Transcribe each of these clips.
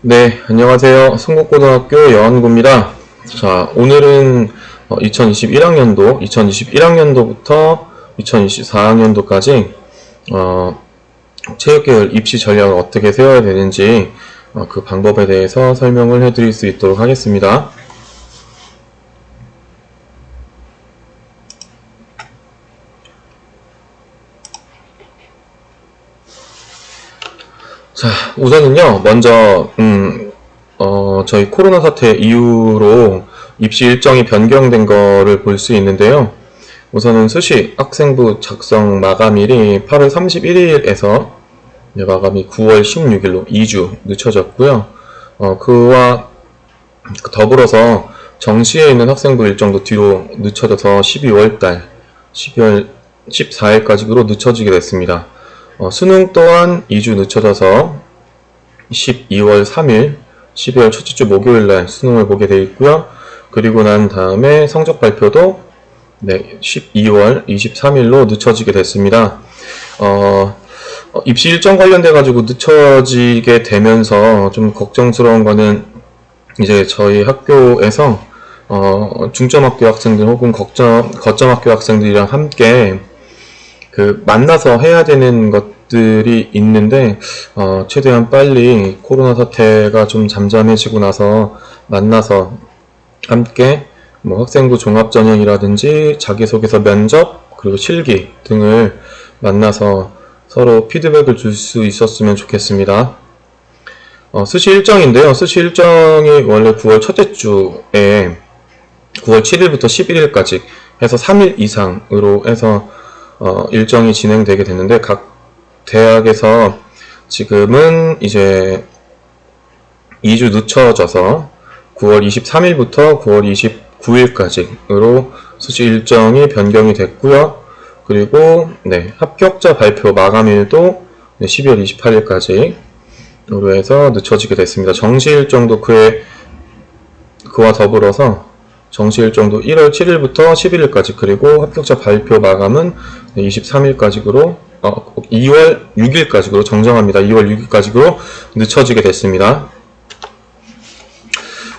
네, 안녕하세요. 성북고등학교 여한구입니다. 자, 오늘은 2021학년도부터 2024학년도까지 체육계열 입시 전략을 어떻게 세워야 되는지 그 방법에 대해서 설명을 해드릴 수 있도록 하겠습니다. 자, 우선은요, 먼저, 저희 코로나 사태 이후로 입시 일정이 변경된 거를 볼 수 있는데요. 우선은 수시 학생부 작성 마감일이 8월 31일에서 마감이 9월 16일로 2주 늦춰졌고요. 그와 더불어서 정시에 있는 학생부 일정도 뒤로 늦춰져서 12월 14일까지로 늦춰지게 됐습니다. 수능 또한 2주 늦춰져서 12월 3일, 12월 첫째 주 목요일날 수능을 보게 되어 있고요. 그리고 난 다음에 성적 발표도 12월 23일로 늦춰지게 됐습니다. 입시 일정 관련돼 가지고 늦춰지게 되면서 좀 걱정스러운 거는 이제 저희 학교에서 중점학교 학생들 혹은 거점학교 학생들이랑 함께 만나서 해야 되는 것들이 있는데, 최대한 빨리 코로나 사태가 좀 잠잠해지고 나서 만나서 함께 학생부 종합전형이라든지 자기소개서 면접, 그리고 실기 등을 만나서 서로 피드백을 줄 수 있었으면 좋겠습니다. 수시 일정인데요. 수시 일정이 원래 9월 첫째 주에 9월 7일부터 11일까지 해서 3일 이상으로 해서 일정이 진행되게 됐는데, 각 대학에서 지금은 이제 2주 늦춰져서 9월 23일부터 9월 29일까지로 수시 일정이 변경이 됐고요. 그리고 합격자 발표 마감일도 12월 28일까지로 해서 늦춰지게 됐습니다. 정시 일정도 그와 더불어서 정시 일정도 1월 7일부터 11일까지, 그리고 합격자 발표 마감은 23일까지로 2월 6일까지로 정정합니다. 2월 6일까지로 늦춰지게 됐습니다.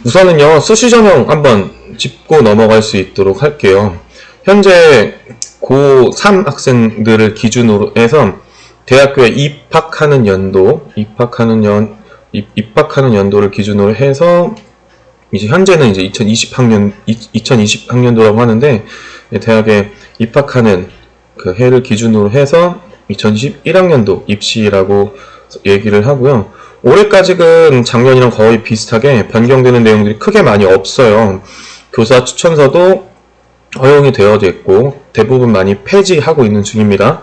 우선은요, 수시 전형 한번 짚고 넘어갈 수 있도록 할게요. 현재 고3 학생들을 기준으로 해서 대학교에 입학하는 연도를 기준으로 해서 이제 현재는 이제 2020학년도라고 하는데, 대학에 입학하는 그 해를 기준으로 해서 2021학년도 입시라고 얘기를 하고요. 올해까지는 작년이랑 거의 비슷하게 변경되는 내용들이 크게 많이 없어요. 교사 추천서도 허용이 되어져 있고 대부분 많이 폐지하고 있는 중입니다.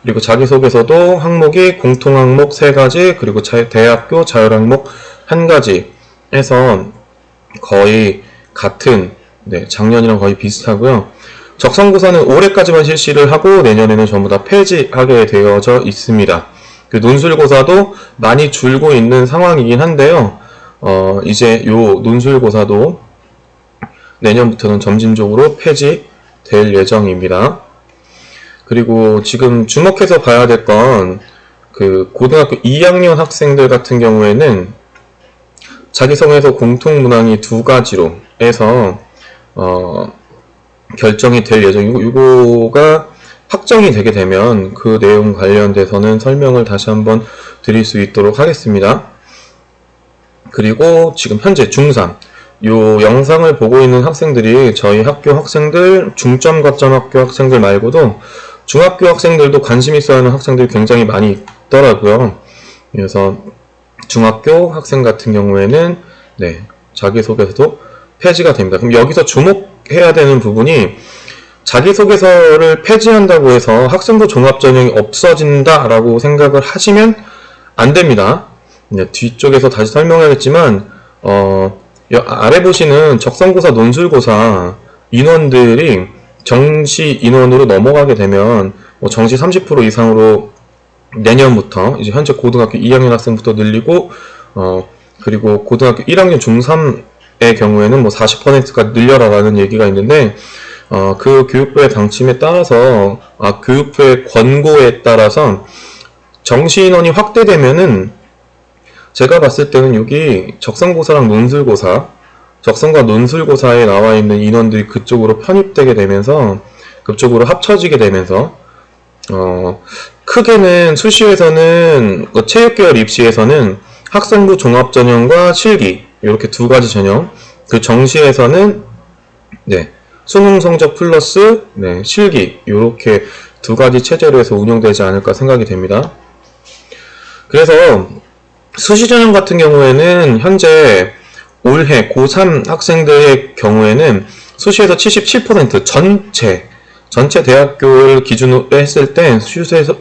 그리고 자기소개서도 항목이 공통항목 3가지, 그리고 대학교 자율항목 1가지 해서 거의 같은, 작년이랑 거의 비슷하고요. 적성고사는 올해까지만 실시를 하고 내년에는 전부 다 폐지하게 되어져 있습니다. 그 논술고사도 많이 줄고 있는 상황이긴 한데요. 이제 요 논술고사도 내년부터는 점진적으로 폐지될 예정입니다. 그리고 지금 주목해서 봐야 될 건 고등학교 2학년 학생들 같은 경우에는 자기성에서 공통문항이 2가지로 해서 결정이 될 예정이고, 이거가 확정이 되게 되면 그 내용 관련돼서는 설명을 다시 한번 드릴 수 있도록 하겠습니다. 그리고 지금 현재 중3, 요 영상을 보고 있는 학생들이 저희 학교 학생들, 중점 거점 학교 학생들 말고도 중학교 학생들도 관심 있어 하는 학생들이 굉장히 많이 있더라고요. 그래서 중학교 학생 같은 경우에는 자기소개서도 폐지가 됩니다. 그럼 여기서 주목해야 되는 부분이, 자기소개서를 폐지한다고 해서 학생부 종합전형이 없어진다라고 생각을 하시면 안 됩니다. 뒤쪽에서 다시 설명하겠지만, 아래 보시는 적성고사, 논술고사 인원들이 정시 인원으로 넘어가게 되면 정시 30% 이상으로 내년부터 이제 현재 고등학교 2학년 학생부터 늘리고, 그리고 고등학교 1학년 중3의 경우에는 40%가 늘려라라는 얘기가 있는데, 그 교육부의 방침에 따라서, 교육부의 권고에 따라서 정시 인원이 확대되면은 제가 봤을 때는 여기 적성고사랑 논술고사, 적성과 논술고사에 나와 있는 인원들이 그쪽으로 편입되게 되면서, 그쪽으로 합쳐지게 되면서, 크게는 수시에서는, 체육계열 입시에서는 학생부 종합전형과 실기, 이렇게 두 가지 전형, 그 정시에서는, 네, 수능 성적 플러스, 네, 실기, 이렇게 두 가지 체제로 해서 운영되지 않을까 생각이 됩니다. 그래서 수시 전형 같은 경우에는 현재 올해 고3 학생들의 경우에는 수시에서 77% 전체 대학교를 기준으로 했을 때 수시에서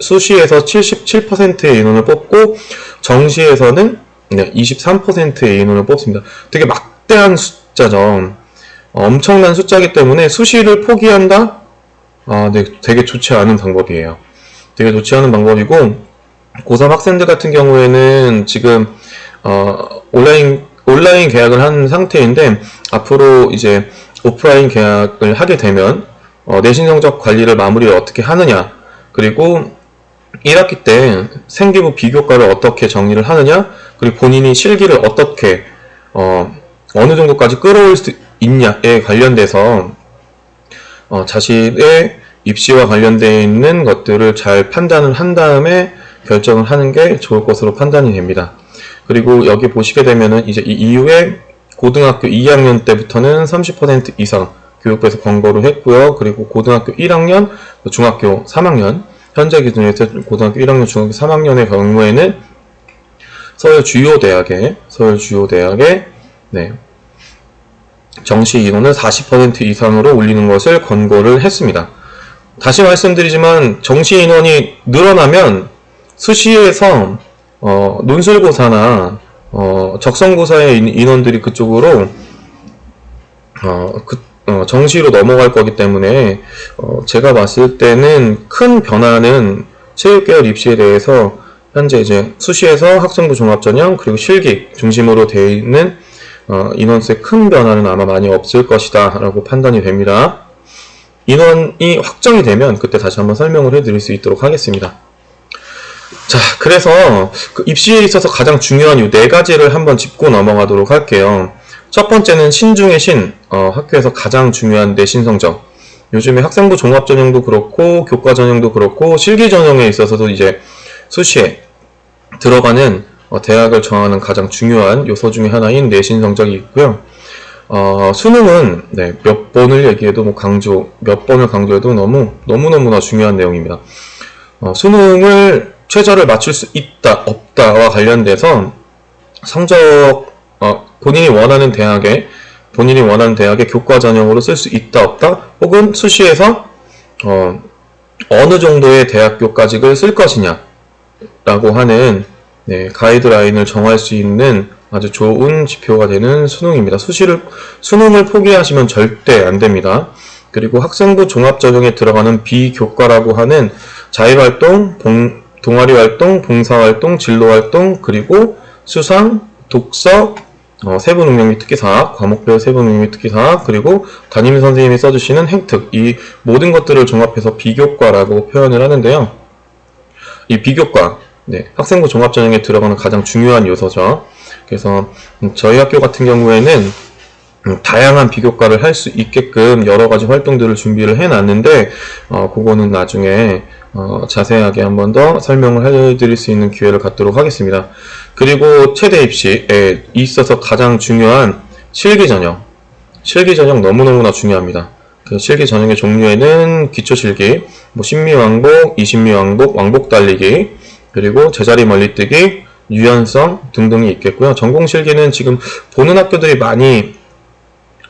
77%의 인원을 뽑고 정시에서는 23%의 인원을 뽑습니다. 되게 막대한 숫자죠. 엄청난 숫자이기 때문에 수시를 포기한다? 네, 되게 좋지 않은 방법이에요. 되게 좋지 않은 방법이고, 고3 학생들 같은 경우에는 지금 온라인 계약을 한 상태인데, 앞으로 이제 오프라인 계약을 하게 되면 내신 성적 관리를 마무리를 어떻게 하느냐, 그리고 1학기 때 생기부 비교과를 어떻게 정리를 하느냐, 그리고 본인이 실기를 어떻게 어느 정도까지 끌어올 수 있냐에 관련돼서 자신의 입시와 관련되어 있는 것들을 잘 판단을 한 다음에 결정을 하는 게 좋을 것으로 판단이 됩니다. 그리고 여기 보시게 되면은 이제 이 이후에 고등학교 2학년 때부터는 30% 이상 교육부에서 권고를 했고요. 그리고 고등학교 1학년, 중학교 3학년, 현재 기준에서 고등학교 1학년, 중학교 3학년의 경우에는 서울 주요 대학에 네, 정시 인원을 40% 이상으로 올리는 것을 권고를 했습니다. 다시 말씀드리지만 정시 인원이 늘어나면 수시에서 논술고사나 적성고사의 인원들이 그쪽으로 정시로 넘어갈 거기 때문에 제가 봤을 때는 큰 변화는 체육계열 입시에 대해서 현재 이제 수시에서 학생부 종합전형 그리고 실기 중심으로 되어 있는 인원수의 큰 변화는 아마 많이 없을 것이다 라고 판단이 됩니다. 인원이 확정이 되면 그때 다시 한번 설명을 해드릴 수 있도록 하겠습니다. 자, 그래서 그 입시에 있어서 가장 중요한 이 네 가지를 한번 짚고 넘어가도록 할게요. 첫 번째는 신중의 신, 학교에서 가장 중요한 내신 성적. 요즘에 학생부 종합전형도 그렇고 교과전형도 그렇고 실기전형에 있어서도 이제 수시에 들어가는 대학을 정하는 가장 중요한 요소 중에 하나인 내신 성적이 있고요. 수능은 네, 몇 번을 얘기해도 몇 번을 강조해도 너무너무나 중요한 내용입니다. 수능을 최저를 맞출 수 있다, 없다와 관련돼서 성적, 본인이 원하는 대학에 교과 전형으로 쓸 수 있다, 없다, 혹은 수시에서, 어느 정도의 대학교까지를 쓸 것이냐, 라고 하는, 네, 가이드라인을 정할 수 있는 아주 좋은 지표가 되는 수능입니다. 수능을 포기하시면 절대 안 됩니다. 그리고 학생부 종합전형에 들어가는 비교과라고 하는 자율활동, 동아리활동, 봉사활동, 진로활동, 그리고 수상, 독서, 세부능력 및 특기사학, 과목별 세부능력 및 특기사학, 그리고 담임선생님이 써주시는 행특, 이 모든 것들을 종합해서 비교과라고 표현을 하는데요. 이 비교과, 네, 학생부 종합전형에 들어가는 가장 중요한 요소죠. 그래서 저희 학교 같은 경우에는 다양한 비교과를 할 수 있게끔 여러 가지 활동들을 준비를 해놨는데 그거는 나중에 자세하게 한 번 더 설명을 해드릴 수 있는 기회를 갖도록 하겠습니다. 그리고 최대 입시에 있어서 가장 중요한 실기전형 너무너무나 중요합니다. 그 실기전형의 종류에는 기초실기, 심리왕복, 이심리왕복, 왕복 달리기, 그리고 제자리 멀리뛰기, 유연성 등등이 있겠고요. 전공실기는 지금 보는 학교들이 많이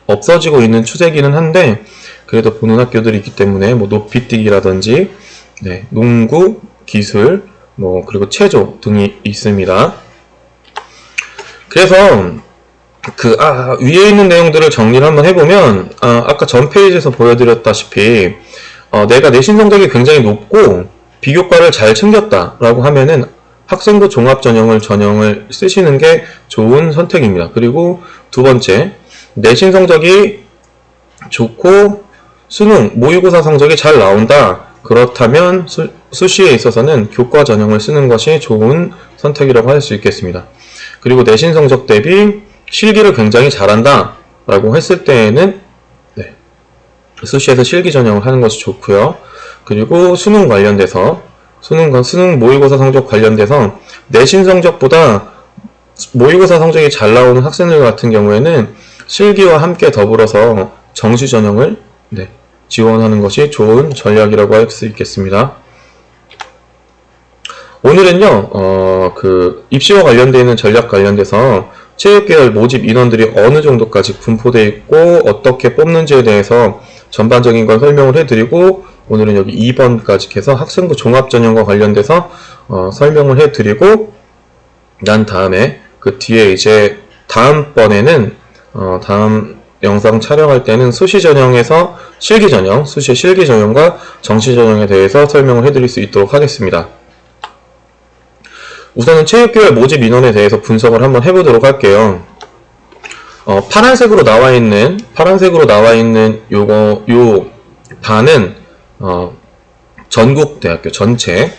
없어지고 있는 추세기는 한데 그래도 보는 학교들이 있기 때문에 높이뛰기라든지, 네, 농구, 기술, 그리고 체조 등이 있습니다. 그래서 위에 있는 내용들을 정리를 한번 해보면 아까 전 페이지에서 보여드렸다시피 내가 내신 성적이 굉장히 높고 비교과를 잘 챙겼다라고 하면은 학생부 종합전형을 쓰시는 게 좋은 선택입니다. 그리고 두 번째, 내신 성적이 좋고 수능, 모의고사 성적이 잘 나온다. 그렇다면 수시에 있어서는 교과 전형을 쓰는 것이 좋은 선택이라고 할 수 있겠습니다. 그리고 내신 성적 대비 실기를 굉장히 잘한다 라고 했을 때에는 네, 수시에서 실기 전형을 하는 것이 좋고요. 그리고 수능 관련돼서 수능 모의고사 성적 관련돼서 내신 성적보다 모의고사 성적이 잘 나오는 학생들 같은 경우에는 실기와 함께 더불어서 정시 전형을 네, 지원하는 것이 좋은 전략이라고 할 수 있겠습니다. 오늘은요, 입시와 관련되어 있는 전략 관련돼서 체육계열 모집 인원들이 어느 정도까지 분포되어 있고 어떻게 뽑는지에 대해서 전반적인 걸 설명을 해드리고, 오늘은 여기 2번까지 해서 학생부 종합전형과 관련돼서 설명을 해드리고, 난 다음에 그 뒤에 이제 다음번에는 다음 영상 촬영할 때는 수시 전형에서 실기 전형, 수시 실기 전형과 정시 전형에 대해서 설명을 해드릴 수 있도록 하겠습니다. 우선은 체육계열 모집 인원에 대해서 분석을 한번 해보도록 할게요. 파란색으로 나와 있는 요 반은 전국 대학교 전체,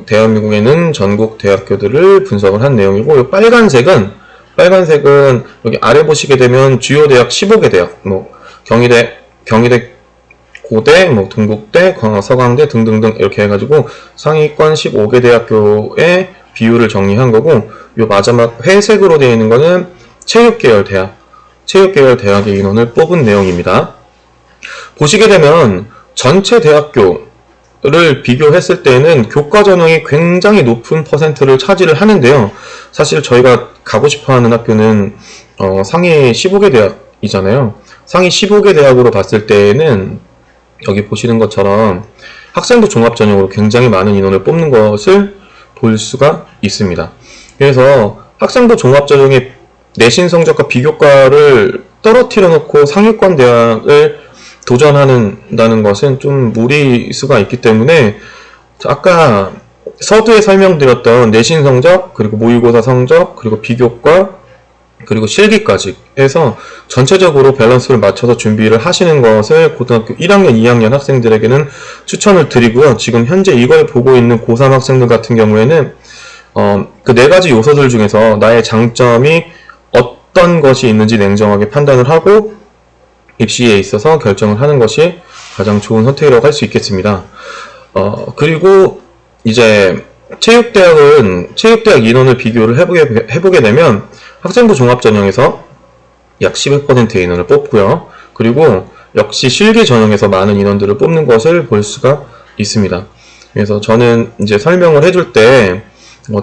대한민국에는 전국 대학교들을 분석을 한 내용이고, 요 빨간색은 여기 아래 보시게 되면 주요 대학 15개 대학, 경희대 고대, 동국대, 서강대 등등등 이렇게 해가지고 상위권 15개 대학교의 비율을 정리한 거고, 요 마지막 회색으로 되어 있는 거는 체육계열 대학의 인원을 뽑은 내용입니다. 보시게 되면 전체 대학교를 비교했을 때는 교과 전형이 굉장히 높은 퍼센트를 차지를 하는데요. 사실 저희가 가고 싶어 하는 학교는 상위 15개 대학이잖아요. 상위 15개 대학으로 봤을 때에는 여기 보시는 것처럼 학생부 종합전형으로 굉장히 많은 인원을 뽑는 것을 볼 수가 있습니다. 그래서 학생부 종합전형의 내신 성적과 비교과를 떨어뜨려 놓고 상위권 대학을 도전한다는 것은 좀 무리수가 있기 때문에, 아까 서두에 설명드렸던 내신 성적, 그리고 모의고사 성적, 그리고 비교과, 그리고 실기까지 해서 전체적으로 밸런스를 맞춰서 준비를 하시는 것을 고등학교 1학년, 2학년 학생들에게는 추천을 드리고요. 지금 현재 이걸 보고 있는 고3 학생들 같은 경우에는 그 4가지 요소들 중에서 나의 장점이 어떤 것이 있는지 냉정하게 판단을 하고 입시에 있어서 결정을 하는 것이 가장 좋은 선택이라고 할 수 있겠습니다. 그리고 이제 체육대학 인원을 비교를 해보게 되면 학생부 종합전형에서 약 11%의 인원을 뽑고요. 그리고 역시 실기 전형에서 많은 인원들을 뽑는 것을 볼 수가 있습니다. 그래서 저는 이제 설명을 해줄 때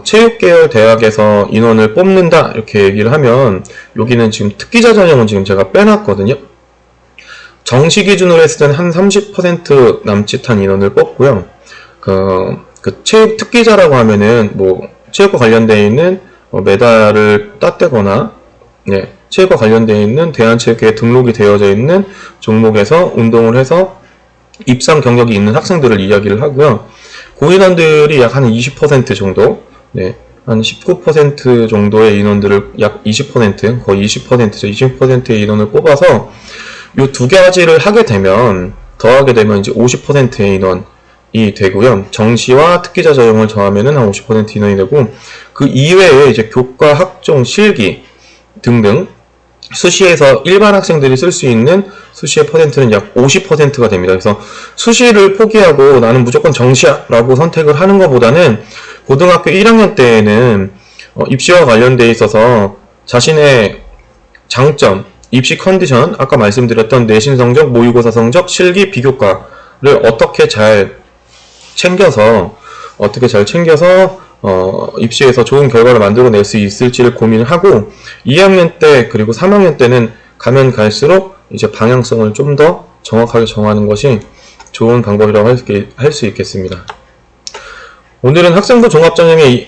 체육계열 대학에서 인원을 뽑는다 이렇게 얘기를 하면, 여기는 지금 특기자 전형은 지금 제가 빼놨거든요. 정시 기준으로 했을 때는 한 30% 남짓한 인원을 뽑고요. 체육 특기자라고 하면은 체육과 관련되어 있는 메달을 땄다거나, 네, 체육과 관련되어 있는 대한체육회에 등록이 되어져 있는 종목에서 운동을 해서 입상 경력이 있는 학생들을 이야기를 하고요. 고인원들이 약 한 20% 정도, 네, 한 19% 정도의 인원들을, 약 20%, 거의 20%죠. 20%의 인원을 뽑아서 요 두 가지를 더하게 되면 이제 50%의 인원이 되고요. 정시와 특기자 전형을 더하면은 한 50% 인원이 되고, 그 이외에 이제 교과, 학종, 실기 등등 수시에서 일반 학생들이 쓸 수 있는 수시의 퍼센트는 약 50%가 됩니다. 그래서 수시를 포기하고 나는 무조건 정시야라고 선택을 하는 것보다는 고등학교 1학년 때에는 입시와 관련되어 있어서 자신의 장점, 입시 컨디션, 아까 말씀드렸던 내신 성적, 모의고사 성적, 실기, 비교과를 어떻게 잘 챙겨서 입시에서 좋은 결과를 만들어낼 수 있을지를 고민을 하고, 2학년 때 그리고 3학년 때는 가면 갈수록 이제 방향성을 좀 더 정확하게 정하는 것이 좋은 방법이라고 할 수 있겠습니다. 오늘은 학생부 종합전형을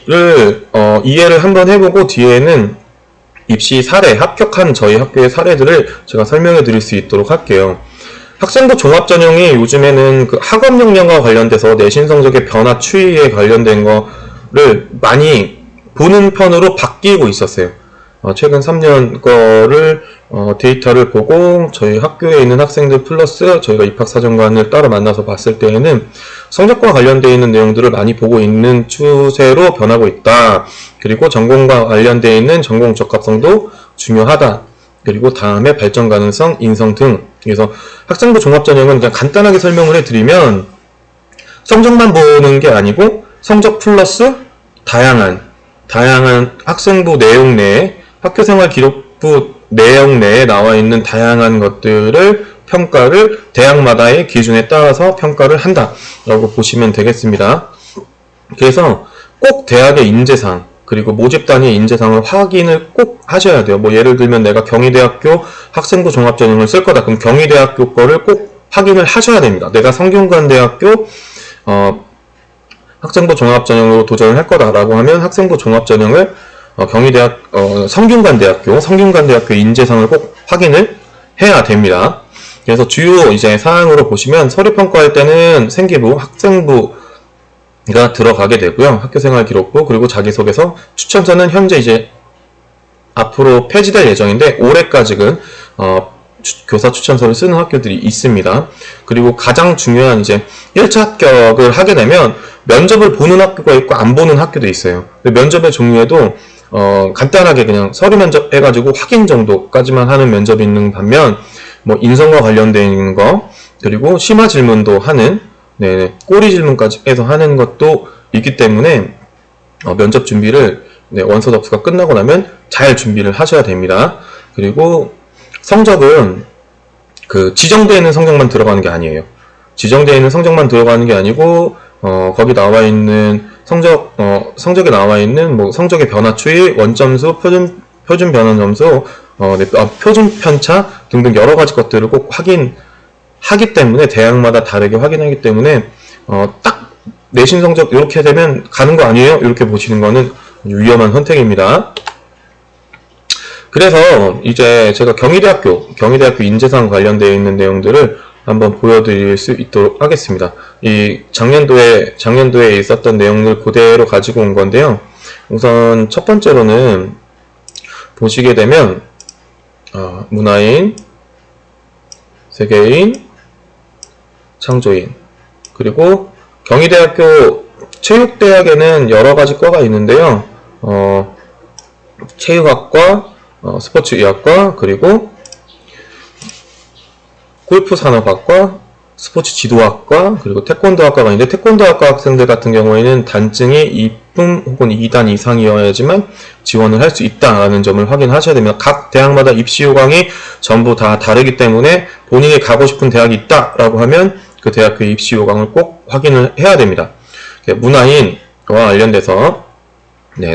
이해를 한번 해보고, 뒤에는 입시 사례, 합격한 저희 학교의 사례들을 제가 설명해 드릴 수 있도록 할게요. 학생부 종합전형이 요즘에는 그 학업 역량과 관련돼서 내신 성적의 변화 추이에 관련된 거를 많이 보는 편으로 바뀌고 있었어요. 최근 3년 거를 데이터를 보고 저희 학교에 있는 학생들 플러스 저희가 입학사정관을 따로 만나서 봤을 때에는 성적과 관련되어 있는 내용들을 많이 보고 있는 추세로 변하고 있다. 그리고 전공과 관련되어 있는 전공 적합성도 중요하다. 그리고 다음에 발전 가능성, 인성 등. 그래서 학생부 종합전형은 그냥 간단하게 설명을 해드리면 성적만 보는 게 아니고 성적 플러스 다양한 학생부 내용 내에 학교생활 기록부 내용 내에 나와 있는 다양한 것들을 평가를 대학마다의 기준에 따라서 평가를 한다라고 보시면 되겠습니다. 그래서 꼭 대학의 인재상 그리고 모집 단위 인재상을 확인을 꼭 하셔야 돼요. 뭐 예를 들면 내가 경희대학교 학생부 종합전형을 쓸 거다. 그럼 경희대학교 거를 꼭 확인을 하셔야 됩니다. 내가 성균관대학교 학생부 종합전형으로 도전을 할 거다라고 하면 학생부 종합전형을 성균관대학교 인재상을 꼭 확인을 해야 됩니다. 그래서 주요 이제 사항으로 보시면 서류평가할 때는 생기부, 학생부가 들어가게 되고요. 학교생활 기록부, 그리고 자기소개서, 추천서는 현재 이제 앞으로 폐지될 예정인데 올해까지는 교사 추천서를 쓰는 학교들이 있습니다. 그리고 가장 중요한 이제 1차 합격을 하게 되면 면접을 보는 학교가 있고 안 보는 학교도 있어요. 면접의 종류에도 간단하게 그냥 서류 면접 해가지고 확인 정도까지만 하는 면접이 있는 반면 뭐 인성과 관련되어 있는 거 그리고 심화 질문도 하는 꼬리 질문까지 해서 하는 것도 있기 때문에 면접 준비를 원서 접수가 끝나고 나면 잘 준비를 하셔야 됩니다. 그리고 성적은 지정되어 있는 성적만 들어가는 게 아니에요. 지정되어 있는 성적만 들어가는 게 아니고 거기 나와 있는 성적에 나와 있는 뭐 성적의 변화 추이, 원점수, 표준 변화 점수, 표준 편차 등등 여러 가지 것들을 꼭 확인하기 때문에 대학마다 다르게 확인하기 때문에 딱 내신 성적 이렇게 되면 가는 거 아니에요? 이렇게 보시는 거는 위험한 선택입니다. 그래서 이제 제가 경희대학교 인재상 관련되어 있는 내용들을 한번 보여드릴 수 있도록 하겠습니다. 이 작년도에 있었던 내용을 그대로 가지고 온 건데요. 우선 첫 번째로는 보시게 되면 문화인, 세계인, 창조인, 그리고 경희대학교 체육대학에는 여러 가지 과가 있는데요. 체육학과, 스포츠의학과, 그리고 골프산업학과, 스포츠 지도학과, 그리고 태권도학과가 있는데 태권도학과 학생들 같은 경우에는 단증이 2품 혹은 2단 이상이어야지만 지원을 할 수 있다는 점을 확인하셔야 됩니다. 각 대학마다 입시 요강이 전부 다 다르기 때문에 본인이 가고 싶은 대학이 있다라고 하면 그 대학교의 입시 요강을 꼭 확인을 해야 됩니다. 문화인과 관련돼서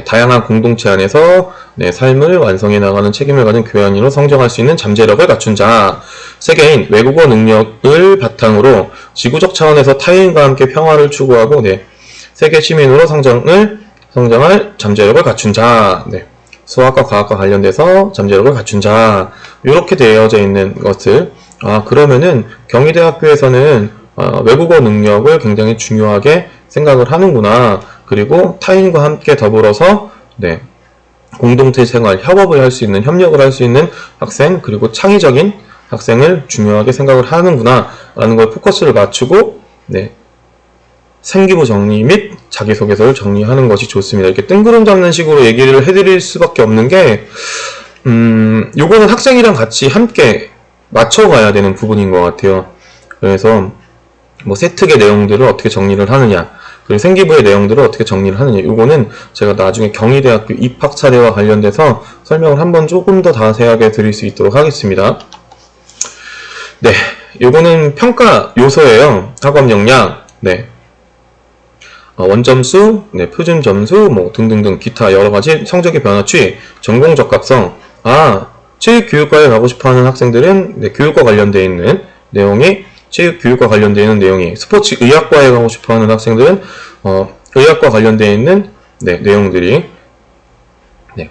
다양한 공동체 안에서 삶을 완성해 나가는 책임을 가진 교환인으로 성장할 수 있는 잠재력을 갖춘 자. 세계인, 외국어 능력을 바탕으로 지구적 차원에서 타인과 함께 평화를 추구하고 세계 시민으로 성장할 잠재력을 갖춘 자. 수학과 과학과 관련돼서 잠재력을 갖춘 자. 이렇게 되어져 있는 것을 그러면은 경희대학교에서는 외국어 능력을 굉장히 중요하게 생각을 하는구나. 그리고 타인과 함께 더불어서 공동체 생활, 협업을 할 수 있는, 협력을 할 수 있는 학생, 그리고 창의적인 학생을 중요하게 생각을 하는구나 라는 걸 포커스를 맞추고 생기부 정리 및 자기소개서를 정리하는 것이 좋습니다. 이렇게 뜬구름 잡는 식으로 얘기를 해드릴 수밖에 없는 게 요거는 학생이랑 같이 함께 맞춰가야 되는 부분인 것 같아요. 그래서 뭐 세특의 내용들을 어떻게 정리를 하느냐, 그리고 생기부의 내용들을 어떻게 정리를 하느냐, 이거는 제가 나중에 경희대학교 입학 사례와 관련돼서 설명을 한번 조금 더 자세하게 드릴 수 있도록 하겠습니다. 요거는 평가 요소예요. 학업 역량, 원점수, 표준 점수, 뭐 등등등 기타 여러 가지 성적의 변화 추이, 전공 적합성. 체육교육과에 가고 싶어하는 학생들은 교육과 관련되어 있는 내용이 체육교육과 관련되어 있는 내용이, 스포츠 의학과에 가고 싶어하는 학생들은 의학과 관련되어 있는 내용들이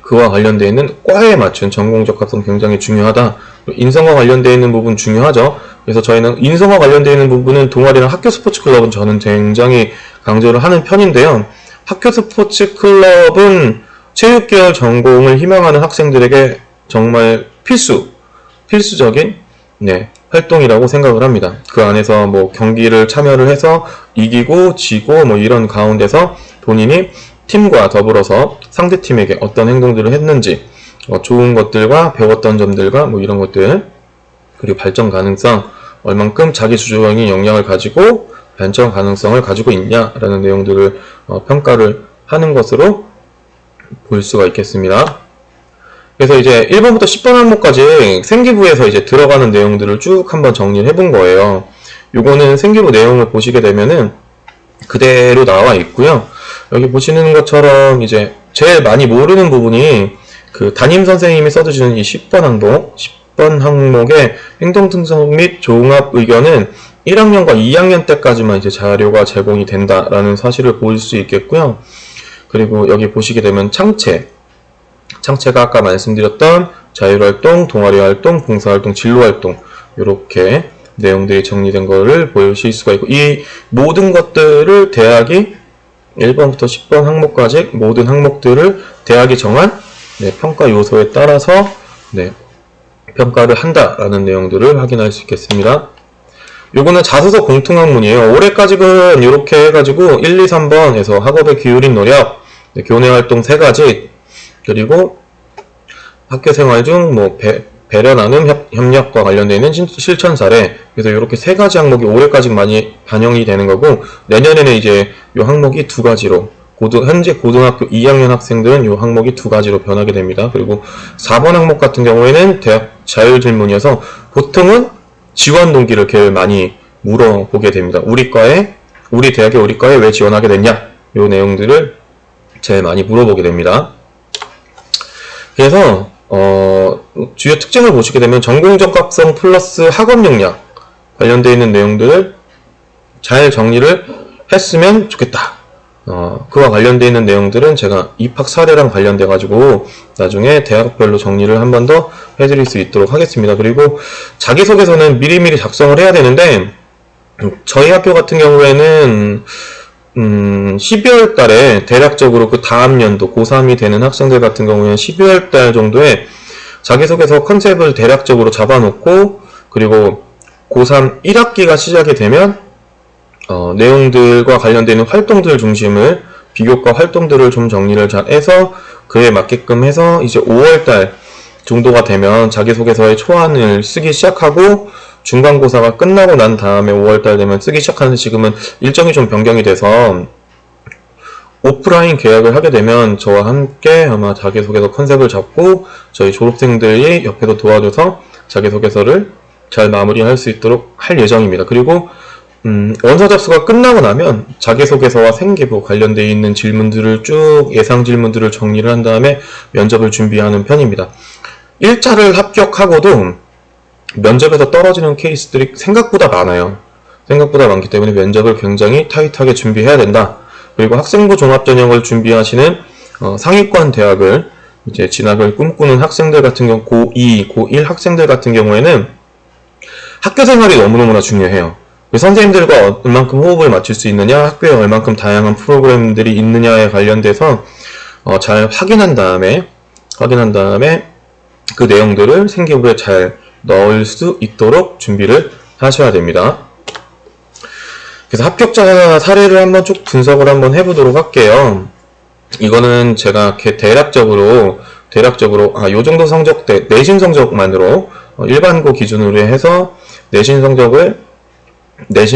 그와 관련되어 있는 과에 맞춘 전공 적합성 굉장히 중요하다. 인성과 관련되어 있는 부분 중요하죠. 그래서 저희는 인성과 관련되어 있는 부분은 동아리랑 학교 스포츠 클럽은 저는 굉장히 강조를 하는 편인데요. 학교 스포츠 클럽은 체육 계열 전공을 희망하는 학생들에게 정말 필수적인 활동이라고 생각을 합니다. 그 안에서 뭐 경기를 참여를 해서 이기고 지고 뭐 이런 가운데서 본인이 팀과 더불어서 상대팀에게 어떤 행동들을 했는지, 좋은 것들과 배웠던 점들과 뭐 이런 것들, 그리고 발전 가능성, 얼만큼 자기 주도적인 역량을 가지고 발전 가능성을 가지고 있냐라는 내용들을 평가를 하는 것으로 볼 수가 있겠습니다. 그래서 이제 1번부터 10번 항목까지 생기부에서 이제 들어가는 내용들을 쭉 한번 정리를 해본 거예요. 요거는 생기부 내용을 보시게 되면은 그대로 나와 있고요. 여기 보시는 것처럼 이제 제일 많이 모르는 부분이 그 담임 선생님이 써주시는 이 10번 항목의 행동 특성 및 종합 의견은 1학년과 2학년 때까지만 이제 자료가 제공이 된다라는 사실을 볼 수 있겠고요. 그리고 여기 보시게 되면 창체가 아까 말씀드렸던 자율활동, 동아리활동, 봉사활동, 진로활동 이렇게 내용들이 정리된 거를 보실 수가 있고, 이 모든 것들을 대학이 1번부터 10번 항목까지 모든 항목들을 대학이 정한 평가 요소에 따라서 평가를 한다라는 내용들을 확인할 수 있겠습니다. 요거는 자소서 공통학문이에요. 올해까지는 이렇게 해가지고 1, 2, 3번에서 학업에 기울인 노력, 교내활동 3가지, 그리고 학교생활 중 뭐 배려 나눔 협력과 관련되어 있는 실천 사례, 그래서 이렇게 3가지 항목이 올해까지 많이 반영이 되는 거고, 내년에는 이제 이 항목이 2가지로 현재 고등학교 2학년 학생들은 이 항목이 2가지로 변하게 됩니다. 그리고 4번 항목 같은 경우에는 대학 자율질문이어서 보통은 지원 동기를 제일 많이 물어보게 됩니다. 우리 과에 왜 지원하게 됐냐? 이 내용들을 제일 많이 물어보게 됩니다. 그래서 주요 특징을 보시게 되면 전공 적합성 플러스 학업 역량 관련되어 있는 내용들을 잘 정리를 했으면 좋겠다. 그와 관련되어 있는 내용들은 제가 입학 사례랑 관련돼 가지고 나중에 대학별로 정리를 한 번 더 해드릴 수 있도록 하겠습니다. 그리고 자기소개서는 미리미리 작성을 해야 되는데, 저희 학교 같은 경우에는 12월 달에 대략적으로 그 다음 연도 고3이 되는 학생들 같은 경우에는 12월 달 정도에 자기소개서 컨셉을 대략적으로 잡아놓고, 그리고 고3 1학기가 시작이 되면 내용들과 관련되는 활동들 중심을 비교과 활동들을 좀 정리를 잘 해서 그에 맞게끔 해서 이제 5월달 정도가 되면 자기소개서의 초안을 쓰기 시작하고, 중간고사가 끝나고 난 다음에 5월달 되면 쓰기 시작하는데, 지금은 일정이 좀 변경이 돼서 오프라인 계약을 하게 되면 저와 함께 아마 자기소개서 컨셉을 잡고 저희 졸업생들이 옆에서 도와줘서 자기소개서를 잘 마무리할 수 있도록 할 예정입니다. 그리고 원서 접수가 끝나고 나면 자기소개서와 생기부 관련되어 있는 질문들을 쭉 예상 질문들을 정리를 한 다음에 면접을 준비하는 편입니다. 1차를 합격하고도 면접에서 떨어지는 케이스들이 생각보다 많아요. 생각보다 많기 때문에 면접을 굉장히 타이트하게 준비해야 된다. 그리고 학생부 종합전형을 준비하시는 상위권 대학을 이제 진학을 꿈꾸는 학생들 같은 경우, 고2, 고1 학생들 같은 경우에는 학교 생활이 너무너무나 중요해요. 선생님들과 얼만큼 호흡을 맞출 수 있느냐, 학교에 얼만큼 다양한 프로그램들이 있느냐에 관련돼서 잘 확인한 다음에 그 내용들을 생기부에 잘 넣을 수 있도록 준비를 하셔야 됩니다. 그래서 합격자 사례를 한번 쭉 분석을 한번 해보도록 할게요. 이거는 제가 대략적으로 요 정도 성적대 내신 성적만으로 일반고 기준으로 해서 내신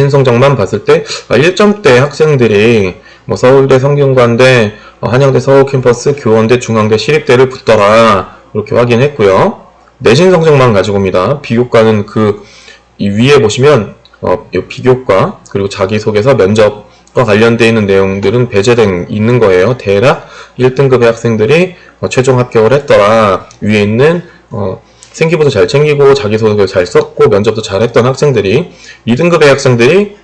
성적만 봤을 때 1점대 학생들이 뭐 서울대 성균관대, 한양대 서울캠퍼스, 교원대, 중앙대, 시립대를 붙더라 이렇게 확인했고요. 내신 성적만 가지고입니다. 비교과는 이 위에 보시면 비교과 그리고 자기소개서, 면접과 관련되어 있는 내용들은 배제된 있는 거예요. 대략 1등급의 학생들이 최종 합격을 했더라. 위에 있는 생기부도 잘 챙기고 자기소개서 잘 썼고 면접도 잘 했던 학생들이, 2등급의 학생들이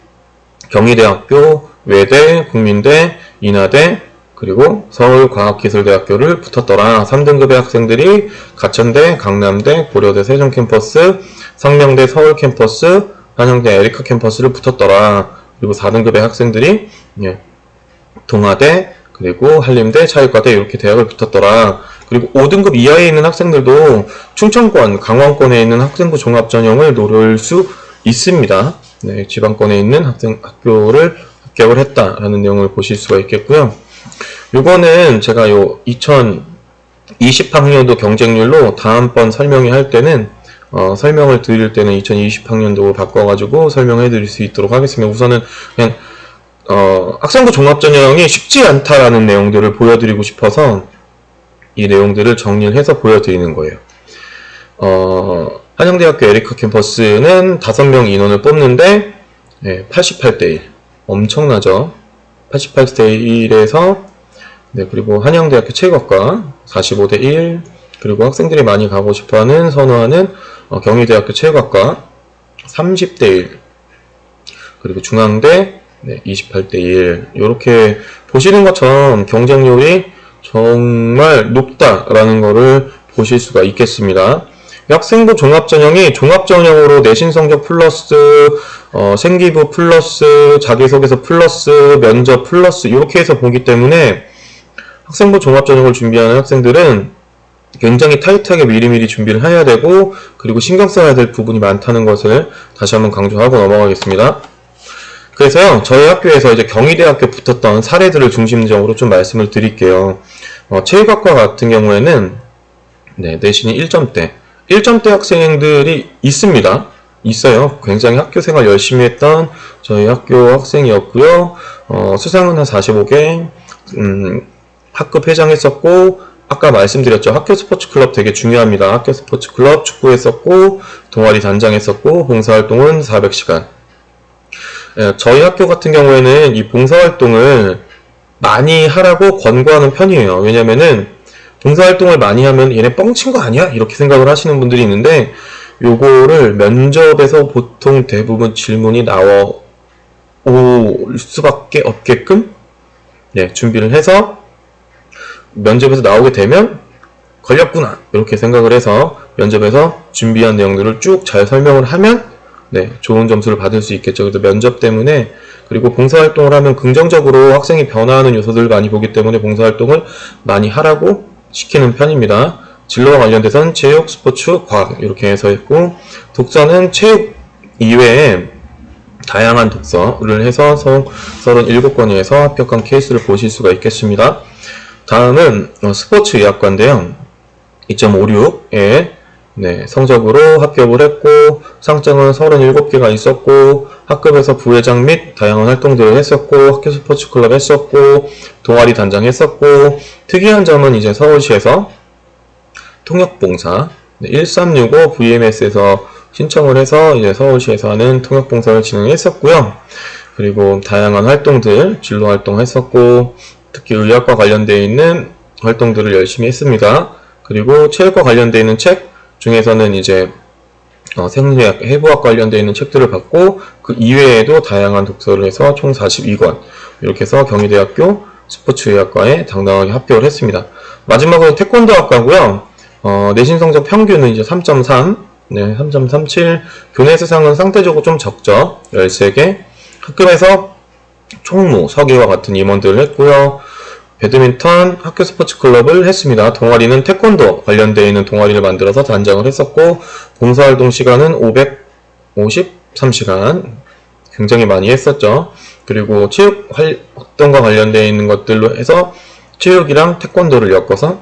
경희대학교, 외대, 국민대, 인하대, 그리고 서울과학기술대학교를 붙었더라. 3등급의 학생들이 가천대, 강남대, 고려대 세종캠퍼스, 상명대 서울캠퍼스, 한양대 에리카 캠퍼스를 붙었더라. 그리고 4등급의 학생들이 동아대, 그리고 한림대, 차의과대 이렇게 대학을 붙었더라. 그리고 5등급 이하에 있는 학생들도 충청권, 강원권에 있는 학생부 종합전형을 노릴 수 있습니다. 네, 지방권에 있는 학교를 합격을 했다라는 내용을 보실 수가 있겠고요. 요거는 제가 요 2020학년도 경쟁률로 다음번 설명을 할 때는 설명을 드릴 때는 2020학년도로 바꿔가지고 설명해 드릴 수 있도록 하겠습니다. 우선은 그냥 학생부 종합전형이 쉽지 않다라는 내용들을 보여드리고 싶어서 이 내용들을 정리를 해서 보여드리는 거예요. 한양대학교 에리카 캠퍼스는 5명 인원을 뽑는데 88대 1 엄청나죠. 88대 1에서 그리고 한양대학교 체육학과 45대 1 그리고 학생들이 많이 가고 싶어하는 선호하는 경희대학교 체육학과 30대 1 그리고 중앙대 28대 1 이렇게 보시는 것처럼 경쟁률이 정말 높다라는 것을 보실 수가 있겠습니다. 학생부 종합전형이 종합전형으로 내신 성적 플러스 생기부 플러스 자기소개서 플러스 면접 플러스 이렇게 해서 보기 때문에 학생부 종합전형을 준비하는 학생들은 굉장히 타이트하게 미리미리 준비를 해야 되고 그리고 신경 써야 될 부분이 많다는 것을 다시 한번 강조하고 넘어가겠습니다. 그래서요, 저희 학교에서 이제 경희대학교 붙었던 사례들을 중심적으로 좀 말씀을 드릴게요. 체육학과 같은 경우에는 내신이 1점대 1점대 학생들이 있습니다. 있어요. 굉장히 학교 생활 열심히 했던 저희 학교 학생이었고요. 수상은 한 45개, 학급 회장했었고, 아까 말씀드렸죠. 학교 스포츠 클럽 되게 중요합니다. 학교 스포츠 클럽 축구했었고, 동아리 단장했었고, 봉사활동은 400시간. 저희 학교 같은 경우에는 이 봉사활동을 많이 하라고 권고하는 편이에요. 왜냐면은 봉사활동을 많이 하면 얘네 뻥친 거 아니야? 이렇게 생각을 하시는 분들이 있는데 요거를 면접에서 보통 대부분 질문이 나올 수밖에 없게끔 준비를 해서 면접에서 나오게 되면 걸렸구나 이렇게 생각을 해서 면접에서 준비한 내용들을 쭉 잘 설명을 하면 좋은 점수를 받을 수 있겠죠. 그래서 면접 때문에 그리고 봉사활동을 하면 긍정적으로 학생이 변화하는 요소들을 많이 보기 때문에 봉사활동을 많이 하라고 시키는 편입니다. 진로와 관련돼서는 체육, 스포츠, 과학 이렇게 해서 했고 독서는 체육 이외에 다양한 독서를 해서 37건에서 합격한 케이스를 보실 수가 있겠습니다. 다음은 스포츠 의학과인데요. 2.56에 성적으로 합격을 했고 상장은 37개가 있었고 학급에서 부회장 및 다양한 활동들을 했었고 학교 스포츠 클럽 했었고 동아리 단장 했었고 특이한 점은 이제 서울시에서 통역봉사 1365 VMS에서 신청을 해서 이제 서울시에서 하는 통역봉사를 진행했었고요. 그리고 다양한 활동들 진로 활동했었고 특히 의학과 관련되어 있는 활동들을 열심히 했습니다. 그리고 체육과 관련되어 있는 책 중에서는 이제 생리학, 해부학 관련되어 있는 책들을 받고 그 이외에도 다양한 독서를 해서 총 42권 이렇게 해서 경희대학교 스포츠의학과에 당당하게 합격을 했습니다. 마지막으로 태권도학과고요. 내신 성적 평균은 이제 3.3, 3.37. 교내 수상은 상대적으로 좀 적죠. 13개. 학급에서 총무, 서기와 같은 임원들을 했고요. 배드민턴, 학교 스포츠 클럽을 했습니다. 동아리는 태권도 관련되어 있는 동아리를 만들어서 단장을 했었고 봉사활동 시간은 553시간 굉장히 많이 했었죠. 그리고 체육 활동과 관련되어 있는 것들로 해서 체육이랑 태권도를 엮어서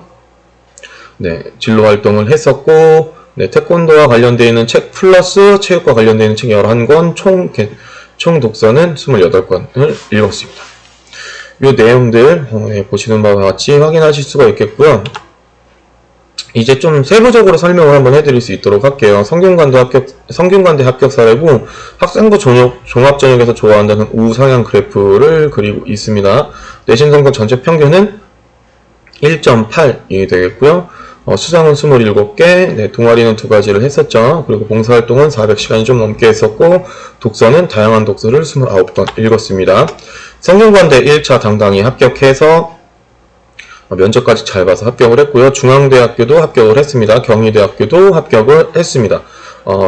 진로 활동을 했었고 태권도와 관련되어 있는 책 플러스 체육과 관련되어 있는 책 11권 총 독서는 28권을 읽었습니다. 이 내용들 보시는 바와 같이 확인하실 수가 있겠고요. 이제 좀 세부적으로 설명을 한번 해드릴 수 있도록 할게요. 성균관대 합격 사례고 학생부 종합전형에서 좋아한다는 우상향 그래프를 그리고 있습니다. 내신 성적 전체 평균은 1.8이 되겠고요. 수상은 27개, 동아리는 2가지를 했었죠. 그리고 봉사활동은 400시간이 좀 넘게 했었고 독서는 다양한 독서를 29권 읽었습니다. 성균관대 1차 당당히 합격해서 면접까지 잘 봐서 합격을 했고요. 중앙대학교도 합격을 했습니다. 경희대학교도 합격을 했습니다.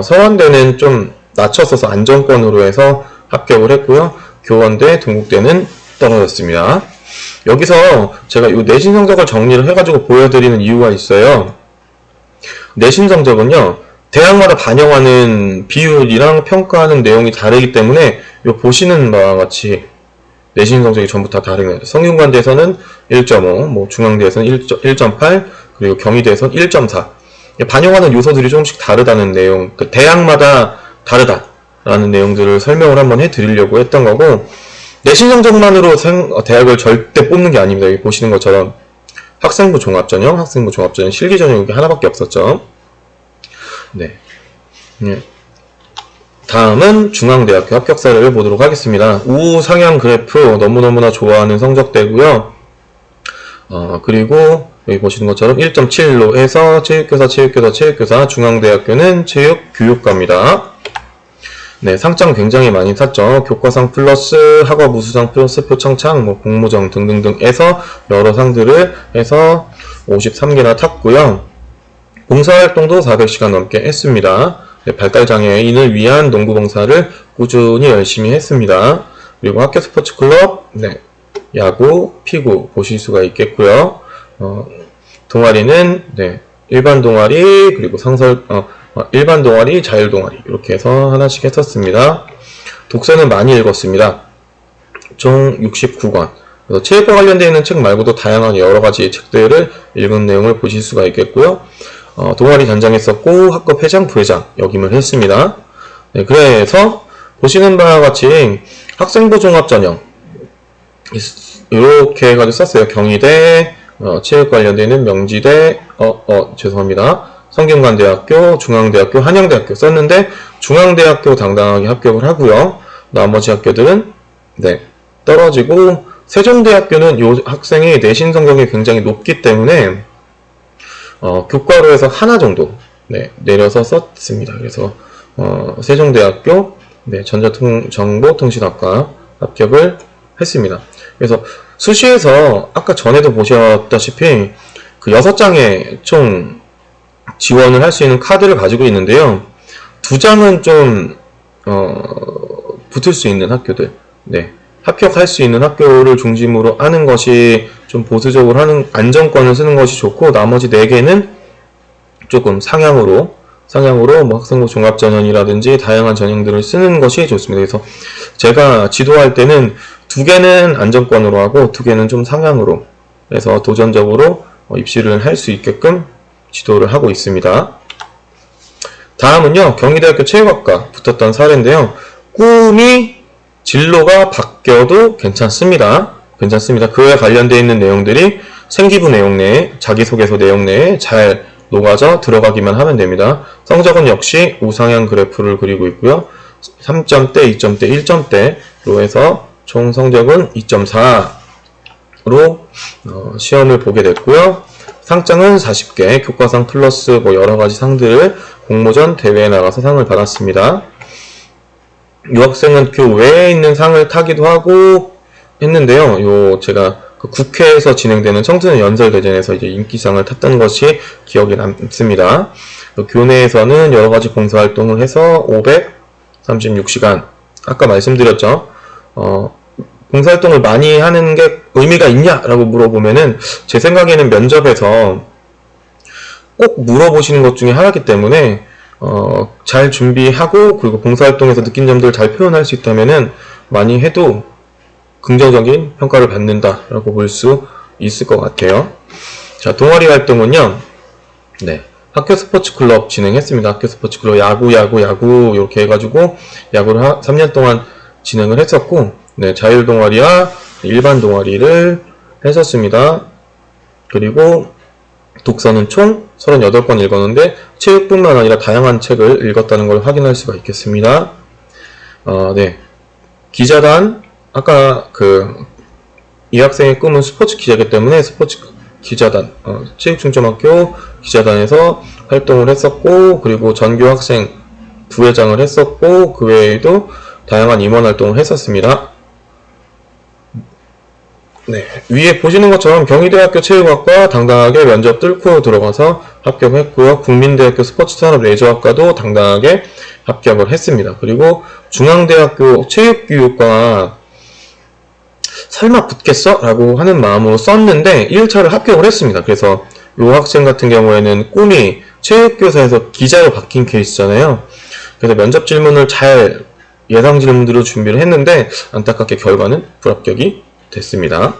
서원대는 좀 낮췄어서 안정권으로 해서 합격을 했고요. 교원대, 동국대는 떨어졌습니다. 여기서 제가 이 내신 성적을 정리를 해가지고 보여드리는 이유가 있어요. 내신 성적은요, 대학마다 반영하는 비율이랑 평가하는 내용이 다르기 때문에 요 보시는 바와 같이 내신 성적이 전부 다 다르네요. 성균관대에서는 1.5, 뭐 중앙대에서는 1.8, 그리고 경희대에서는 1.4. 반영하는 요소들이 조금씩 다르다는 내용, 그 대학마다 다르다라는 내용들을 설명을 한번 해드리려고 했던 거고, 내신 성적만으로 대학을 절대 뽑는 게 아닙니다. 여기 보시는 것처럼 학생부 종합전형, 실기전형 이게 하나밖에 없었죠. 네. 다음은 중앙대학교 합격사를 보도록 하겠습니다. 우상향 그래프 너무너무나 좋아하는 성적대고요. 그리고 여기 보시는 것처럼 1.7로 해서 체육교사, 중앙대학교는 체육교육과입니다. 네, 상장 굉장히 많이 탔죠. 교과상 플러스 학업 우수상 플러스 표창장, 뭐 공모전 등등등에서 여러 상들을 해서 53개나 탔고요. 봉사활동도 400시간 넘게 했습니다. 네, 발달장애인을 위한 농구봉사를 꾸준히 열심히 했습니다. 그리고 학교 스포츠클럽, 네, 야구, 피구 보실 수가 있겠고요. 동아리는 네, 일반 동아리, 그리고 일반 동아리, 자율 동아리 이렇게 해서 하나씩 했었습니다. 독서는 많이 읽었습니다. 총 69권. 그래서 체육과 관련되어 있는 책 말고도 다양한 여러 가지 책들을 읽은 내용을 보실 수가 있겠고요. 동아리 단장했었고 학급 회장, 부회장 역임을 했습니다. 네, 그래서 보시는 바와 같이 학생부 종합전형 이렇게 해가지고 썼어요. 경희대, 체육 관련되어 있는 명지대, 죄송합니다. 성균관대학교, 중앙대학교, 한양대학교 썼는데 중앙대학교 당당하게 합격을 하고요. 나머지 학교들은 네, 떨어지고 세종대학교는 이 학생이 내신 성적이 굉장히 높기 때문에 교과로 해서 하나 정도 네, 내려서 썼습니다. 그래서 세종대학교 네, 전자정보통신학과 합격을 했습니다. 그래서 수시에서 아까 전에도 보셨다시피 그 6장의 총 지원을 할 수 있는 카드를 가지고 있는데요. 2장은 좀 붙을 수 있는 학교들, 네, 합격할 수 있는 학교를 중심으로 하는 것이 좀 보수적으로 하는 안정권을 쓰는 것이 좋고, 나머지 4개는 조금 상향으로 뭐 학생부 종합전형이라든지 다양한 전형들을 쓰는 것이 좋습니다. 그래서 제가 지도할 때는 2개는 안정권으로 하고 2개는 좀 상향으로 해서 도전적으로 입시를 할 수 있게끔 지도를 하고 있습니다. 다음은요, 경희대학교 체육학과 붙었던 사례인데요. 꿈이 진로가 바뀌어도 괜찮습니다. 그에 관련되어 있는 내용들이 생기부 내용 내에, 자기소개서 내용 내에 잘 녹아져 들어가기만 하면 됩니다. 성적은 역시 우상향 그래프를 그리고 있고요. 3점대, 2점대, 1점대로 해서 총 성적은 2.4로 시험을 보게 됐고요. 상장은 40개, 교과상 플러스 뭐 여러가지 상들을 공모전 대회에 나가서 상을 받았습니다. 이 학생은 교외에 있는 상을 타기도 하고 했는데요. 제가 그 국회에서 진행되는 청소년 연설대전에서 이제 인기상을 탔던 것이 기억에 남습니다. 교내에서는 여러가지 봉사활동을 해서 536시간, 아까 말씀드렸죠. 봉사활동을 많이 하는 게 의미가 있냐라고 물어보면은 제 생각에는 면접에서 꼭 물어보시는 것 중에 하나이기 때문에 잘 준비하고 그리고 봉사활동에서 느낀 점들을 잘 표현할 수 있다면은 많이 해도 긍정적인 평가를 받는다라고 볼 수 있을 것 같아요. 자, 동아리 활동은요. 네. 학교 스포츠 클럽 진행했습니다. 학교 스포츠 클럽 야구 이렇게 해가지고 야구를 3년 동안 진행을 했었고, 네, 자율 동아리와 일반 동아리를 했었습니다. 그리고 독서는 총 38권 읽었는데 체육뿐만 아니라 다양한 책을 읽었다는 걸 확인할 수가 있겠습니다. 네. 기자단, 아까 이 학생의 꿈은 스포츠 기자이기 때문에 스포츠 기자단, 체육중점학교 기자단에서 활동을 했었고, 그리고 전교 학생 부회장을 했었고, 그 외에도 다양한 임원 활동을 했었습니다. 네, 위에 보시는 것처럼 경희대학교 체육학과 당당하게 면접 뚫고 들어가서 합격했고요. 국민대학교 스포츠산업레저학과도 당당하게 합격을 했습니다. 그리고 중앙대학교 체육교육과 설마 붙겠어? 라고 하는 마음으로 썼는데 1차를 합격을 했습니다. 그래서 이 학생 같은 경우에는 꿈이 체육교사에서 기자로 바뀐 케이스잖아요. 그래서 면접 질문을 잘 예상 질문으로 준비를 했는데 안타깝게 결과는 불합격이 됐습니다.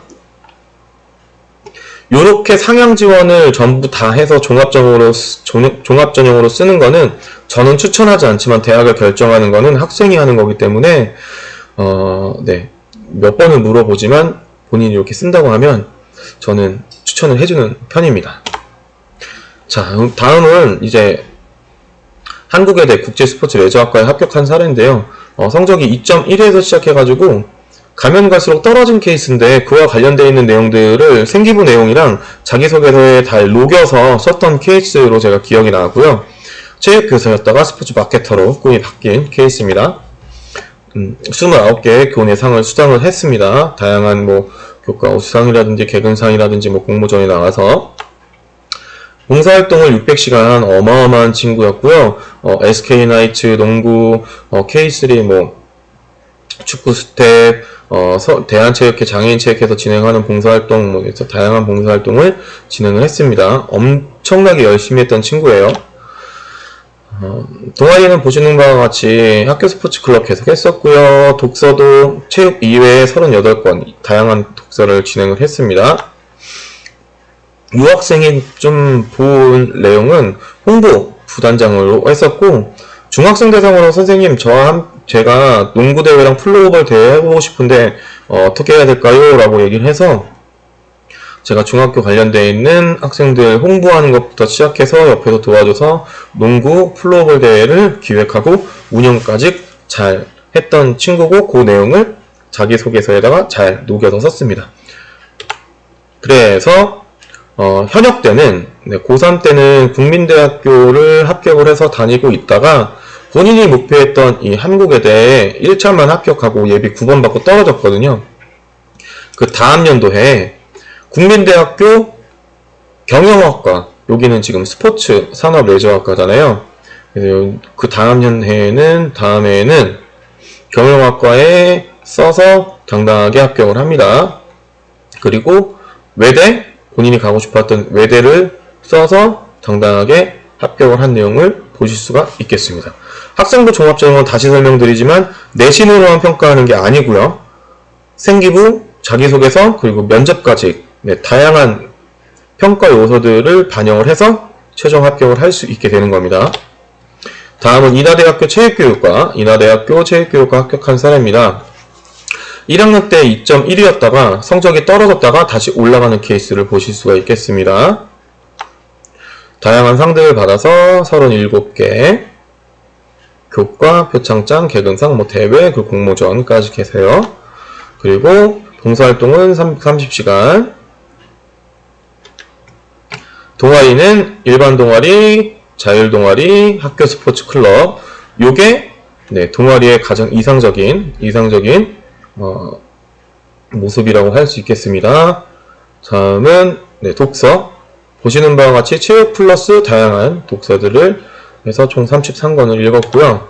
요렇게 상향 지원을 전부 다 해서 종합전형으로 쓰는 거는 저는 추천하지 않지만 대학을 결정하는 거는 학생이 하는 거기 때문에 네, 몇 번을 물어보지만 본인이 이렇게 쓴다고 하면 저는 추천을 해주는 편입니다. 자, 다음은 이제 한국외대 국제스포츠레저학과에 합격한 사례인데요. 성적이 2.1에서 시작해가지고 가면 갈수록 떨어진 케이스인데 그와 관련되어 있는 내용들을 생기부 내용이랑 자기소개서에 다 녹여서 썼던 케이스로 제가 기억이 나고요. 체육교사였다가 스포츠 마케터로 꿈이 바뀐 케이스입니다. 29개의 교내 상을 수상을 했습니다. 다양한 뭐 교과 우수상이라든지 개근상이라든지 뭐 공모전에 나가서 봉사활동을 600시간 어마어마한 친구였고요. SK나이츠 농구, K3 뭐 축구 스텝, 대한체육회 장애인체육회에서 진행하는 봉사활동, 뭐 다양한 봉사활동을 진행을 했습니다. 엄청나게 열심히 했던 친구예요. 동아리는 보시는 바와 같이 학교 스포츠 클럽 계속 했었고요. 독서도 체육 이외에 38권 다양한 독서를 진행을 했습니다. 유학생이 좀 본 내용은 홍보 부단장으로 했었고, 중학생 대상으로 선생님 제가 농구대회랑 플로우볼 대회 해보고 싶은데 어떻게 해야 될까요? 라고 얘기를 해서 제가 중학교 관련되어 있는 학생들 홍보하는 것부터 시작해서 옆에서 도와줘서 농구 플로우볼 대회를 기획하고 운영까지 잘 했던 친구고, 그 내용을 자기소개서에다가 잘 녹여서 썼습니다. 그래서 현역 때는 고3 때는 국민대학교를 합격을 해서 다니고 있다가 본인이 목표했던 이 한국외대에 1차만 합격하고 예비 9번 받고 떨어졌거든요. 그 다음 연도에 국민대학교 경영학과, 여기는 지금 스포츠 산업 레저학과잖아요. 그래서 그 다음 해에는 경영학과에 써서 당당하게 합격을 합니다. 그리고 외대, 본인이 가고 싶었던 외대를 써서 당당하게 합격을 한 내용을 보실 수가 있겠습니다. 학생부 종합전형은 다시 설명드리지만 내신으로만 평가하는 게 아니고요. 생기부, 자기소개서, 그리고 면접까지 다양한 평가 요소들을 반영을 해서 최종 합격을 할 수 있게 되는 겁니다. 다음은 인하대학교 체육교육과 합격한 사례입니다. 1학년 때 2.1이었다가 성적이 떨어졌다가 다시 올라가는 케이스를 보실 수가 있겠습니다. 다양한 상들을 받아서 37개, 교과, 표창장, 개근상, 뭐 대회, 그 공모전까지 계세요. 그리고 봉사활동은 30시간, 동아리는 일반 동아리, 자율 동아리, 학교 스포츠 클럽. 요게 동아리의 가장 이상적인 모습이라고 할 수 있겠습니다. 다음은 독서. 보시는 바와 같이 체육 플러스 다양한 독서들을 해서 총 33권을 읽었고요.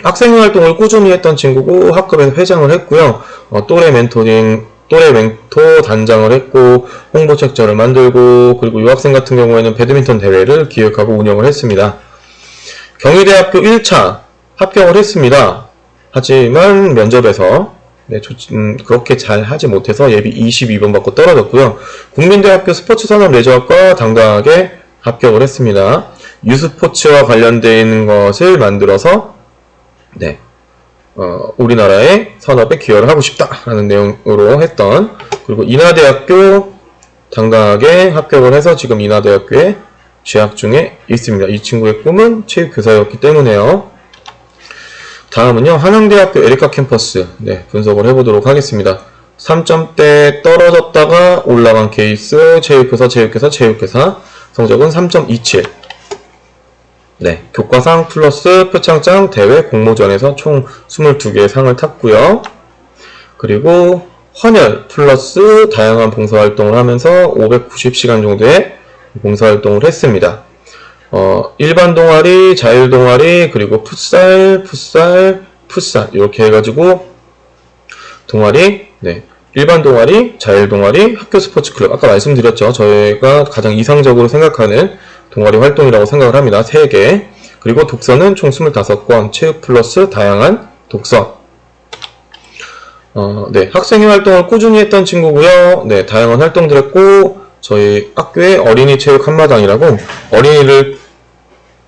학생 활동을 꾸준히 했던 친구고 학급에서 회장을 했고요. 또래 멘토 단장을 했고 홍보 책자를 만들고, 그리고 유학생 같은 경우에는 배드민턴 대회를 기획하고 운영을 했습니다. 경희대학교 1차 합격을 했습니다. 하지만 면접에서 그렇게 잘 하지 못해서 예비 22번 받고 떨어졌고요. 국민대학교 스포츠산업레저학과 당당하게 합격을 했습니다. 유스포츠와 관련되어 있는 것을 만들어서 우리나라의 산업에 기여를 하고 싶다라는 내용으로 했던, 그리고 인하대학교 당당하게 합격을 해서 지금 인하대학교에 재학 중에 있습니다. 이 친구의 꿈은 체육교사였기 때문에요. 다음은요, 한양대학교 에리카 캠퍼스 분석을 해보도록 하겠습니다. 3점대 떨어졌다가 올라간 케이스, 체육교사 성적은 3.27. 교과상 플러스 표창장, 대회, 공모전에서 총 22개의 상을 탔고요. 그리고 헌혈 플러스 다양한 봉사활동을 하면서 590시간 정도의 봉사활동을 했습니다. 일반 동아리, 자율 동아리, 그리고 풋살 이렇게 해가지고 동아리, 네, 일반 동아리, 자율 동아리, 학교 스포츠 클럽. 아까 말씀드렸죠. 저희가 가장 이상적으로 생각하는 동아리 활동이라고 생각을 합니다. 3개. 그리고 독서는 총 25권, 체육 플러스 다양한 독서. 네, 학생회 활동을 꾸준히 했던 친구고요. 네, 다양한 활동들 했고, 저희 학교에 어린이 체육 한마당이라고 어린이를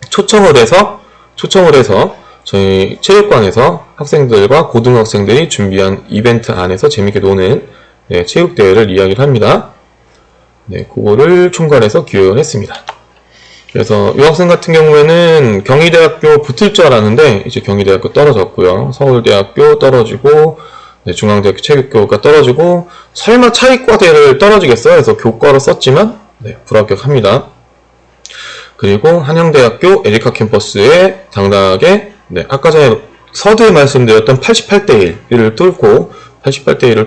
초청을 해서 저희 체육관에서 학생들과 고등학생들이 준비한 이벤트 안에서 재밌게 노는, 네, 체육대회를 이야기를 합니다. 네, 그거를 총괄해서 기획을 했습니다. 그래서 이 학생 같은 경우에는 경희대학교 붙을 줄 알았는데 이제 경희대학교 떨어졌고요. 서울대학교 떨어지고, 네, 중앙대학교 체육교가 떨어지고, 설마 차이과대를 떨어지겠어요? 그래서 교과로 썼지만, 네, 불합격합니다. 그리고 한양대학교 에리카 캠퍼스에 당당하게, 네, 아까 전에 서두에 말씀드렸던 88대1을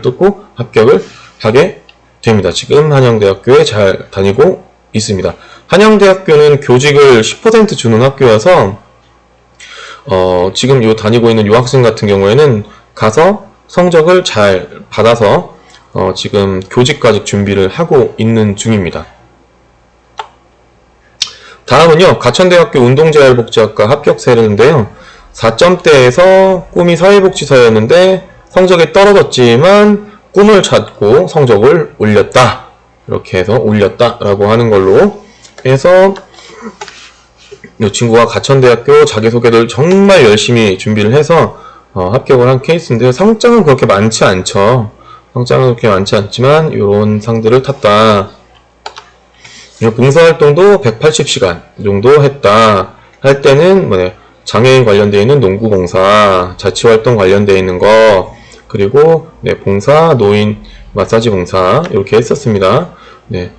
뚫고 합격을 하게 됩니다. 지금 한양대학교에 잘 다니고 있습니다. 한양대학교는 교직을 10% 주는 학교여서 지금 다니고 있는 이 학생 같은 경우에는 가서 성적을 잘 받아서 지금 교직까지 준비를 하고 있는 중입니다. 다음은요, 가천대학교 운동재활복지학과 합격 사례인데요. 4점대에서 꿈이 사회복지사였는데 성적이 떨어졌지만 꿈을 찾고 성적을 올렸다. 이렇게 해서 올렸다라고 하는 걸로 해서 이 친구가 가천대학교 자기소개를 정말 열심히 준비를 해서 합격을 한 케이스인데요. 상장은 그렇게 많지 않죠. 상장은 그렇게 많지 않지만 이런 상들을 탔다. 봉사활동도 180시간 정도 했다. 할 때는 장애인 관련되어 있는 농구봉사, 자치활동 관련되어 있는 거, 그리고 네, 봉사, 노인 마사지 봉사 이렇게 했었습니다. 네,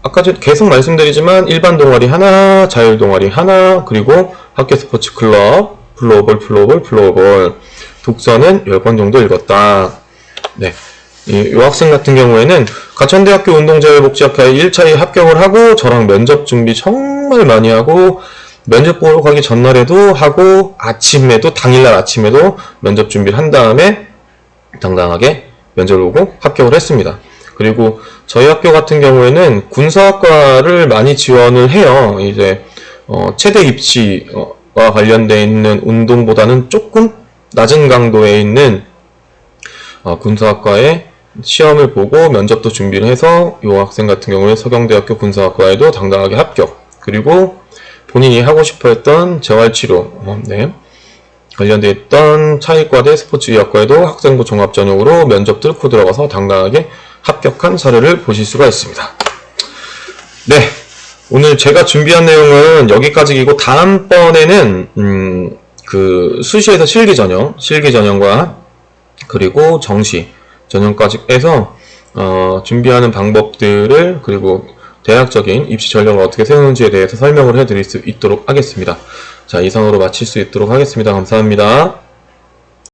아까 계속 말씀드리지만 일반 동아리 하나, 자율 동아리 하나, 그리고 학교 스포츠 클럽, 플로어볼, 독서는 10권 정도 읽었다. 네, 이 학생 같은 경우에는 가천대학교 운동재활복지학과에 1차에 합격을 하고 저랑 면접 준비 정말 많이 하고 면접 보러 가기 전날에도 하고 당일날 아침에도 면접 준비를 한 다음에 당당하게 면접을 보고 합격을 했습니다. 그리고 저희 학교 같은 경우에는 군사학과를 많이 지원을 해요. 이제 체대 입시와 관련되어 있는 운동보다는 조금 낮은 강도에 있는 군사학과에 시험을 보고 면접도 준비를 해서 이 학생 같은 경우에 서경대학교 군사학과에도 당당하게 합격. 그리고 본인이 하고 싶어 했던 재활치료, 네, 관련되어 있던 차의과대 스포츠의학과에도 학생부 종합전형으로 면접 뚫고 들어가서 당당하게 합격한 사례를 보실 수가 있습니다. 네, 오늘 제가 준비한 내용은 여기까지이고 다음번에는 그 수시에서 실기전형과 그리고 정시 전형까지 해서 준비하는 방법들을, 그리고 대략적인 입시 전략을 어떻게 세우는지에 대해서 설명을 해드릴 수 있도록 하겠습니다. 자, 이상으로 마칠 수 있도록 하겠습니다. 감사합니다.